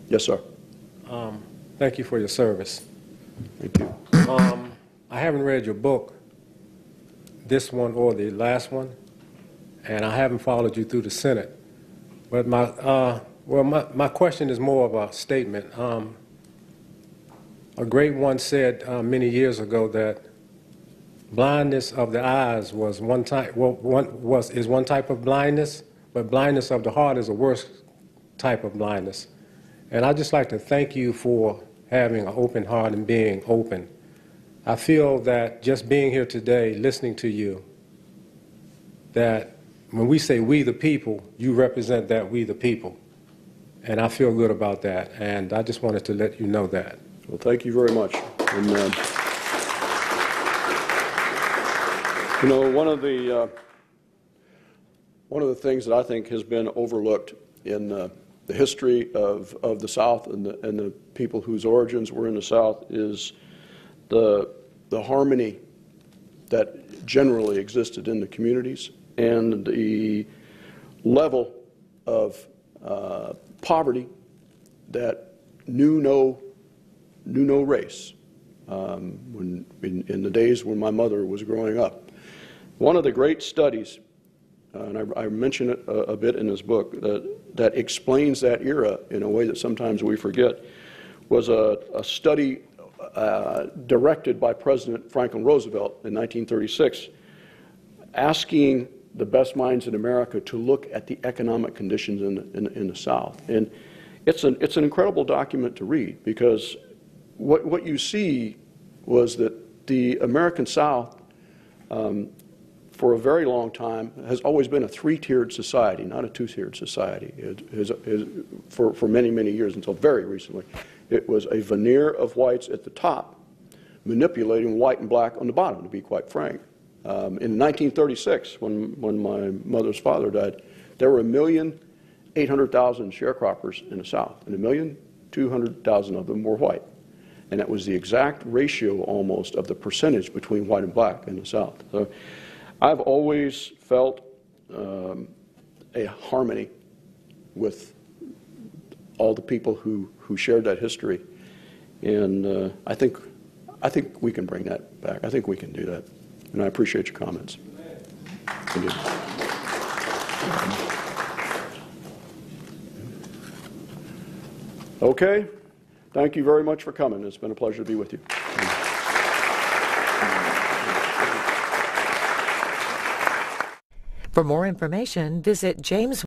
Yes, sir. Thank you for your service. Thank you. I haven't read your book, this one or the last one, and I haven't followed you through the Senate. But my question is more of a statement. A great one said many years ago that blindness of the eyes was one type of blindness, but blindness of the heart is a worse type of blindness. And I'd just like to thank you for having an open heart and being open. I feel that just being here today, listening to you, that when we say we the people, you represent that we the people. And I feel good about that. And I just wanted to let you know that. Well, thank you very much. And, you know, one of the things that I think has been overlooked in the history of the South and the people whose origins were in the South is the harmony that generally existed in the communities and the level of poverty that knew no race in the days when my mother was growing up. One of the great studies, and I mention it a bit in this book, that explains that era in a way that sometimes we forget, was a study directed by President Franklin Roosevelt in 1936, asking the best minds in America to look at the economic conditions in the South. And it's an incredible document to read, because what you see was that the American South, for a very long time, has always been a three-tiered society, not a two-tiered society. For many, many years, until very recently, it was a veneer of whites at the top, manipulating white and black on the bottom, to be quite frank. In 1936, when my mother's father died, there were 1,800,000 sharecroppers in the South, and 1,200,000 of them were white. And that was the exact ratio, almost, of the percentage between white and black in the South. So I've always felt a harmony with all the people who shared that history, and I think we can bring that back. I think we can do that, and I appreciate your comments. Indeed. Okay, thank you very much for coming. It's been a pleasure to be with you. For more information, visit James